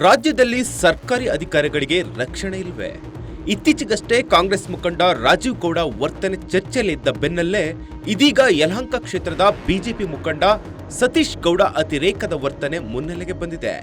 ರಾಜ್ಯದಲ್ಲಿ ಸರ್ಕಾರಿ ಅಧಿಕಾರಿಗಳಿಗೆ ರಕ್ಷಣೆ ಇಲ್ವೇ? ಇತ್ತೀಚೆಗಷ್ಟೇ ಕಾಂಗ್ರೆಸ್ ಮುಖಂಡ ರಾಜೀವ್ ಗೌಡ ವರ್ತನೆ ಚರ್ಚೆಯಲ್ಲಿದ್ದ ಬೆನ್ನಲ್ಲೇ ಇದೀಗ ಯಲಹಂಕ ಕ್ಷೇತ್ರದ ಬಿಜೆಪಿ ಮುಖಂಡ ಸತೀಶ್ ಗೌಡ ಅತಿರೇಕದ ವರ್ತನೆ ಮುನ್ನೆಲೆಗೆ ಬಂದಿದೆ.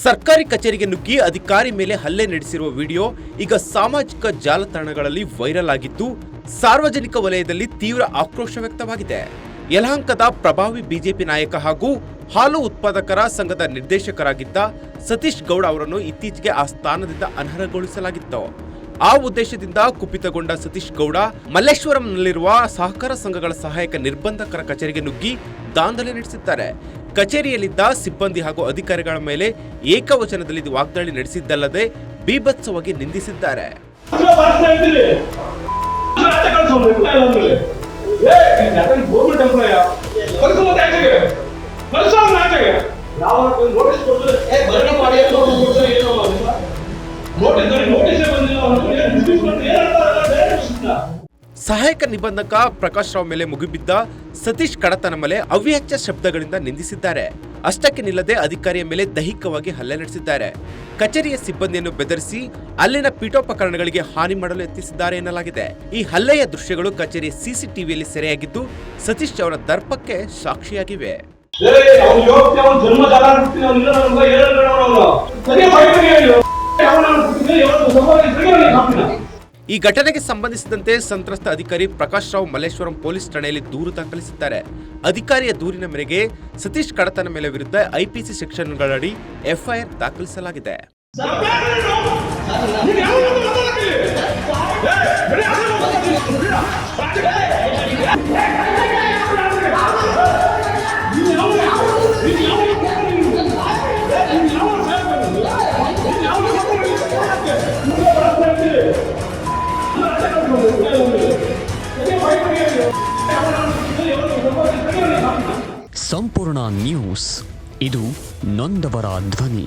ಸರ್ಕಾರಿ ಕಚೇರಿಗೆ ನುಗ್ಗಿ ಅಧಿಕಾರಿ ಮೇಲೆ ಹಲ್ಲೆ ನಡೆಸಿರುವ ವಿಡಿಯೋ ಈಗ ಸಾಮಾಜಿಕ ಜಾಲತಾಣಗಳಲ್ಲಿ ವೈರಲ್ ಆಗಿದ್ದು ಸಾರ್ವಜನಿಕ ವಲಯದಲ್ಲಿ ತೀವ್ರ ಆಕ್ರೋಶ ವ್ಯಕ್ತವಾಗಿದೆ. ಯಲಹಂಕದ ಪ್ರಭಾವಿ ಬಿಜೆಪಿ ನಾಯಕ ಹಾಗೂ ಹಾಲು ಉತ್ಪಾದಕರ ಸಂಘದ ನಿರ್ದೇಶಕರಾಗಿದ್ದ ಸತೀಶ್ ಗೌಡ ಅವರನ್ನು ಇತ್ತೀಚೆಗೆ ಆ ಸ್ಥಾನದಿಂದ ಅನರ್ಹಗೊಳಿಸಲಾಗಿತ್ತು. ಆ ಉದ್ದೇಶದಿಂದ ಕುಪಿತಗೊಂಡ ಸತೀಶ್ ಗೌಡ ಮಲ್ಲೇಶ್ವರಂನಲ್ಲಿರುವ ಸಹಕಾರ ಸಂಘಗಳ ಸಹಾಯಕ ನಿರ್ಬಂಧಕರ ಕಚೇರಿಗೆ ನುಗ್ಗಿ ದಾಂಧಲೆ ನಡೆಸಿದ್ದಾರೆ. ಕಚೇರಿಯಲ್ಲಿದ್ದ ಸಿಬ್ಬಂದಿ ಹಾಗೂ ಅಧಿಕಾರಿಗಳ ಮೇಲೆ ಏಕವಚನದಲ್ಲಿ ವಾಗ್ದಾಳಿ ನಡೆಸಿದ್ದಲ್ಲದೆ ಬೀಭತ್ಸವಾಗಿ ನಿಂದಿಸಿದ್ದಾರೆ. ಸಹಾಯಕ ನಿಬಂಧಕ ಪ್ರಕಾಶ್ ರಾವ್ ಮೇಲೆ ಮುಗಿಬಿದ್ದ ಸತೀಶ್ ಕಡತನ ಮೇಲೆ ಅವ್ಯಾಚ್ಯ ಶಬ್ದಗಳಿಂದ ನಿಂದಿಸಿದ್ದಾರೆ. ಅಷ್ಟಕ್ಕೆ ನಿಲ್ಲದೆ ಅಧಿಕಾರಿಯ ಮೇಲೆ ದೈಹಿಕವಾಗಿ ಹಲ್ಲೆ ನಡೆಸಿದ್ದಾರೆ. ಕಚೇರಿಯ ಸಿಬ್ಬಂದಿಯನ್ನು ಬೆದರಿಸಿ ಅಲ್ಲಿನ ಪೀಠೋಪಕರಣಗಳಿಗೆ ಹಾನಿ ಮಾಡಲು ಯತ್ನಿಸಿದ್ದಾರೆ ಎನ್ನಲಾಗಿದೆ. ಈ ಹಲ್ಲೆಯ ದೃಶ್ಯಗಳು ಕಚೇರಿಯ ಸಿಸಿಟಿವಿಯಲ್ಲಿ ಸೆರೆಯಾಗಿದ್ದು ಸತೀಶ್ ಅವರ ದರ್ಪಕ್ಕೆ ಸಾಕ್ಷಿಯಾಗಿವೆ. ಈ ಘಟನೆಗೆ ಸಂಬಂಧಿಸಿದಂತೆ ಸಂತ್ರಸ್ತ ಅಧಿಕಾರಿ ಪ್ರಕಾಶ್ ರಾವ್ ಮಲ್ಲೇಶ್ವರಂ ಪೊಲೀಸ್ ಠಾಣೆಯಲ್ಲಿ ದೂರು ದಾಖಲಿಸಿದ್ದಾರೆ. ಅಧಿಕಾರಿಯ ದೂರಿನ ಮೇರೆಗೆ ಸತೀಶ್ ಕಡತನ ಮೇಲೆ ವಿರುದ್ಧ ಐಪಿಸಿ ಸೆಕ್ಷನ್ಗಳಡಿ ಎಫ್ಐಆರ್ ದಾಖಲಿಸಲಾಗಿದೆ. ಸಂಪೂರ್ಣ ನ್ಯೂಸ್, ಇದು ನೊಂದವರ ಧ್ವನಿ.